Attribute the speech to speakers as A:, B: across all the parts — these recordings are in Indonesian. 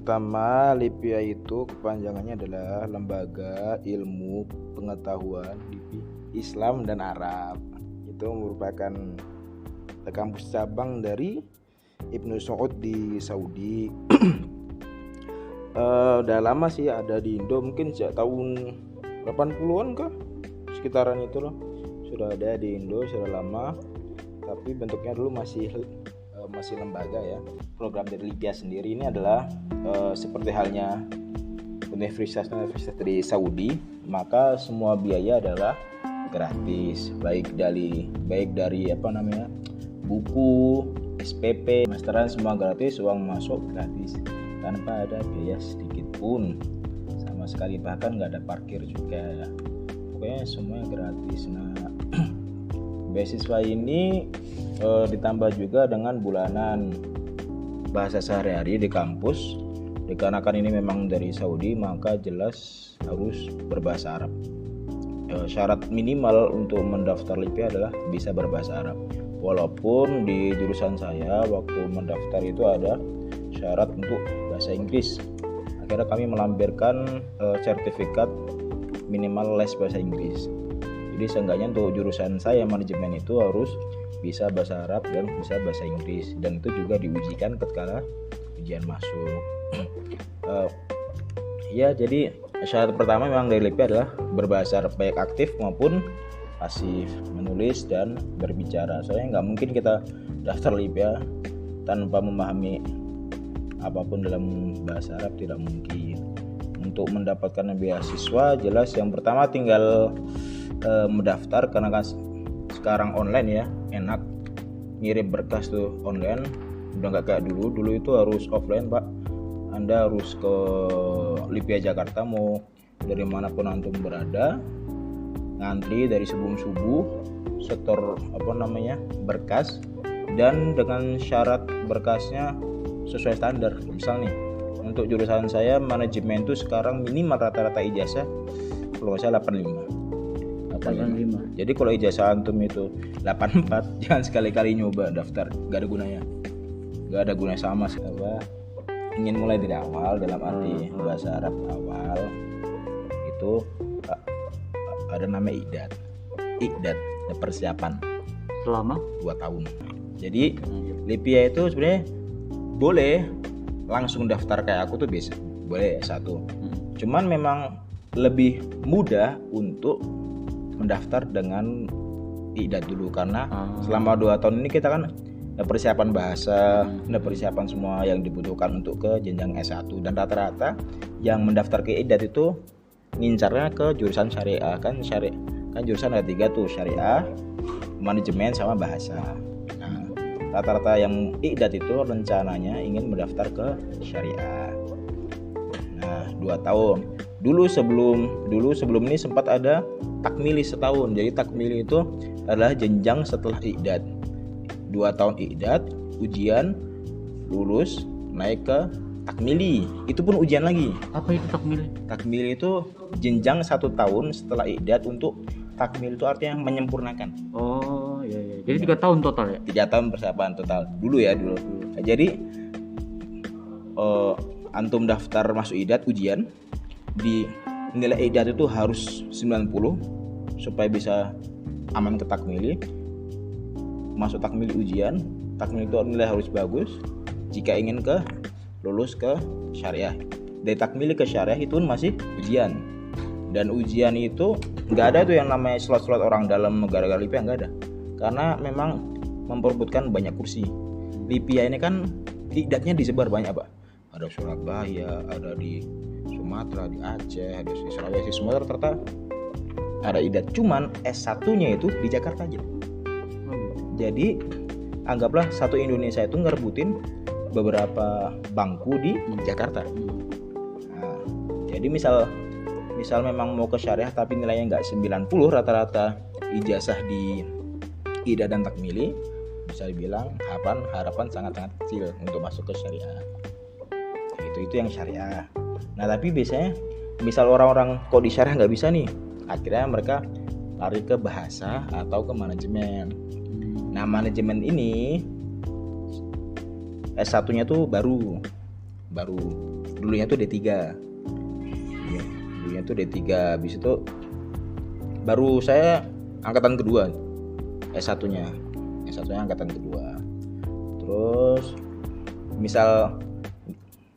A: pertama, LIPIA itu kepanjangannya adalah Lembaga Ilmu Pengetahuan Islam dan Arab. Itu merupakan kampus cabang dari Ibnu Saud di Saudi. Udah lama sih ada di Indo, mungkin sejak tahun 80-an kah? Sekitaran itu loh. Sudah ada di Indo sudah lama. Tapi bentuknya dulu masih lembaga ya. Program dari LIPIA sendiri ini adalah seperti halnya universitas di Saudi, maka semua biaya adalah gratis, baik dari buku, SPP, masteran semua gratis, uang masuk gratis tanpa ada biaya sedikit pun sama sekali, bahkan nggak ada parkir juga, pokoknya semuanya gratis. Nah, beasiswa ini ditambah juga dengan bulanan bahasa sehari-hari di kampus. Dikarenakan ini memang dari Saudi, maka jelas harus berbahasa Arab. Syarat minimal untuk mendaftar LIPIA adalah bisa berbahasa Arab. Walaupun di jurusan saya waktu mendaftar itu ada syarat untuk bahasa Inggris. Akhirnya kami melampirkan sertifikat minimal les bahasa Inggris. Jadi seenggaknya untuk jurusan saya manajemen itu harus bisa bahasa Arab dan bisa bahasa Inggris, dan itu juga diujikan ketika ujian masuk. Ya, jadi syarat pertama memang dari LIPIA adalah berbahasa Arab baik aktif maupun pasif, menulis dan berbicara. Soalnya nggak mungkin kita daftar LIPIA tanpa memahami apapun dalam bahasa Arab, tidak mungkin. Untuk mendapatkan beasiswa jelas yang pertama tinggal mendaftar, karena kan sekarang online ya, enak ngirim berkas tuh online, udah nggak kayak dulu itu harus offline Pak. Anda harus ke LIPIA Jakarta, mau dari manapun antum berada, ngantri dari sebelum subuh, setor berkas, dan dengan syarat berkasnya sesuai standar. Misal nih, untuk jurusan saya manajemen itu sekarang minimal rata-rata ijazah kalau saya 85. Jadi kalau ijazah antum itu 84, jangan sekali-kali nyoba daftar, gak ada gunanya. Gak ada gunanya sama sih. Ingin mulai dari awal dalam arti bahasa Arab awal itu ada nama iqdad, persiapan
B: selama
A: 2 tahun. Jadi LIPIA itu sebenarnya boleh langsung daftar kayak aku tuh bisa, boleh satu. Cuman memang lebih mudah untuk mendaftar dengan iqdad dulu, karena selama 2 tahun ini kita kan persiapan bahasa, persiapan semua yang dibutuhkan untuk ke jenjang S1, dan rata-rata yang mendaftar ke iqdad itu ngincarnya ke jurusan syariah, kan jurusan ada 3 tuh, syariah, manajemen sama bahasa. Nah, rata-rata yang iqdad itu rencananya ingin mendaftar ke syariah. Nah, 2 tahun. Dulu sebelum ini sempat ada takmili setahun. Jadi takmili itu adalah jenjang setelah iqdad. 2 tahun iqdad, ujian, lulus, naik ke takmili. Itu pun ujian lagi.
B: Apa itu takmili?
A: Takmili itu jenjang 1 tahun setelah iqdad. Untuk takmil itu artinya menyempurnakan.
B: Oh iya. Jadi 3 tahun total ya?
A: 3 tahun persiapan total. Dulu. Nah, jadi antum daftar masuk iqdad, ujian di nilai iqdad itu harus 90 supaya bisa aman ke takmili. Masuk takmili ujian, takmili itu nilai harus bagus jika ingin lulus ke syariah. Dari takmili ke syariah itu masih ujian, dan ujian itu nggak ada tuh yang namanya slot-slot orang dalam gara-gara LIPIA, nggak ada, karena memang memperebutkan banyak kursi. LIPIA ini kan iqdadnya disebar banyak Pak, ada Surabaya, ada di Sumatera, di Aceh, ada di Sulawesi, semua rata-rata ada iqdad. Cuman S1-nya itu di Jakarta aja. Jadi anggaplah satu Indonesia itu ngerebutin beberapa bangku di Jakarta. Nah, jadi misal memang mau ke syariah tapi nilainya nggak 90, rata-rata ijazah di iqdad dan takmili, bisa dibilang harapan sangat-sangat kecil untuk masuk ke syariah. Itu yang syariah. Nah, tapi biasanya misal orang-orang kok di syariah nggak bisa nih, akhirnya mereka lari ke bahasa atau ke manajemen. Nah, manajemen ini S1-nya tuh baru. baru dulunya tuh D3 ya, dulunya tuh D3. Habis itu baru saya angkatan kedua, S1 nya angkatan kedua. Terus misal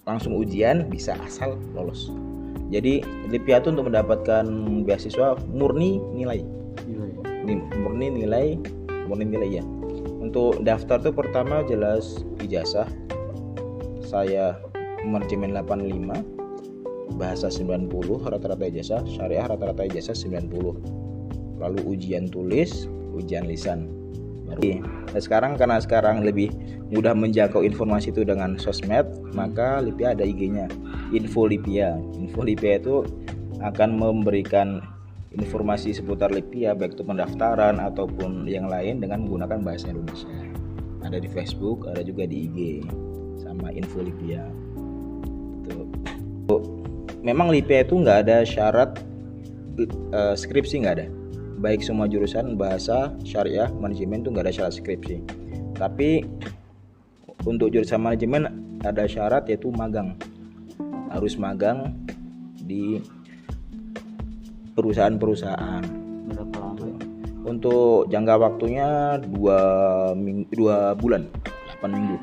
A: langsung ujian bisa asal lolos. Jadi LIPIA itu untuk mendapatkan beasiswa murni nilai ya. Untuk daftar tuh pertama jelas ijazah, saya manajemen 85, bahasa 90 rata-rata ijazah, syariah rata-rata ijazah 90, lalu ujian tulis, ujian lisan. Nah, sekarang karena sekarang lebih mudah menjangkau informasi itu dengan sosmed, maka LIPIA ada IG-nya, Info LIPIA itu akan memberikan informasi seputar LIPIA, baik itu pendaftaran ataupun yang lain dengan menggunakan bahasa Indonesia. Ada di Facebook, ada juga di IG sama Info LIPIA. Memang LIPIA itu nggak ada syarat skripsi, nggak ada. Baik semua jurusan bahasa, syariah, manajemen itu nggak ada syarat skripsi. Tapi untuk jurusan manajemen ada syarat, yaitu magang. Harus magang di perusahaan-perusahaan.
B: Berapa lama?
A: Untuk jangka waktunya 2 bulan, 8 minggu.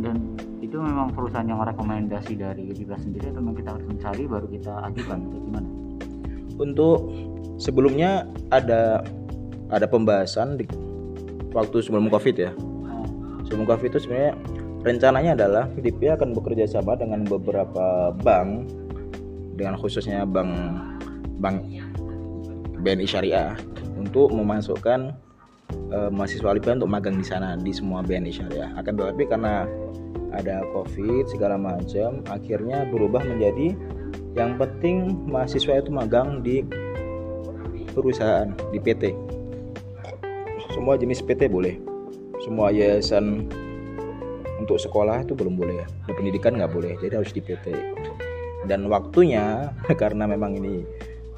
B: Dan itu memang perusahaan yang rekomendasi dari kita sendiri atau memang kita harus mencari baru kita ajukan atau gimana?
A: Untuk sebelumnya ada pembahasan di waktu sebelum Covid ya. Sebelum Covid itu sebenarnya rencananya adalah LIPIA akan bekerja sama dengan beberapa bank, dengan khususnya bank BNI Syariah, untuk memasukkan mahasiswa LIPIA untuk magang di sana di semua BNI Syariah. Akan tetapi karena ada Covid segala macam, akhirnya berubah menjadi yang penting mahasiswa itu magang di perusahaan, di PT. Semua jenis PT boleh, semua yayasan untuk sekolah itu belum boleh ya, pendidikan nggak boleh, jadi harus di PT. Dan waktunya karena memang ini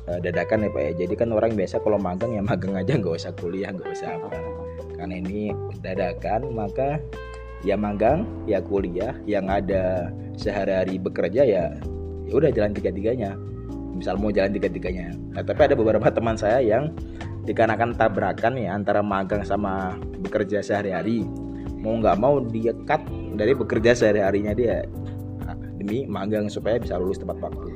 A: dadakan ya Pak ya, jadi kan orang biasa kalau magang ya magang aja, nggak usah kuliah, nggak usah apa. Karena ini dadakan, maka ya magang ya kuliah, yang ada sehari-hari bekerja ya udah jalan tiga-tiganya. Misal mau jalan tiga-tiganya. Nah, tapi ada beberapa teman saya yang dikarenakan tabrakan ya antara magang sama bekerja sehari-hari, mau nggak mau dia cut dari bekerja sehari-harinya dia demi magang supaya bisa lulus tepat waktu.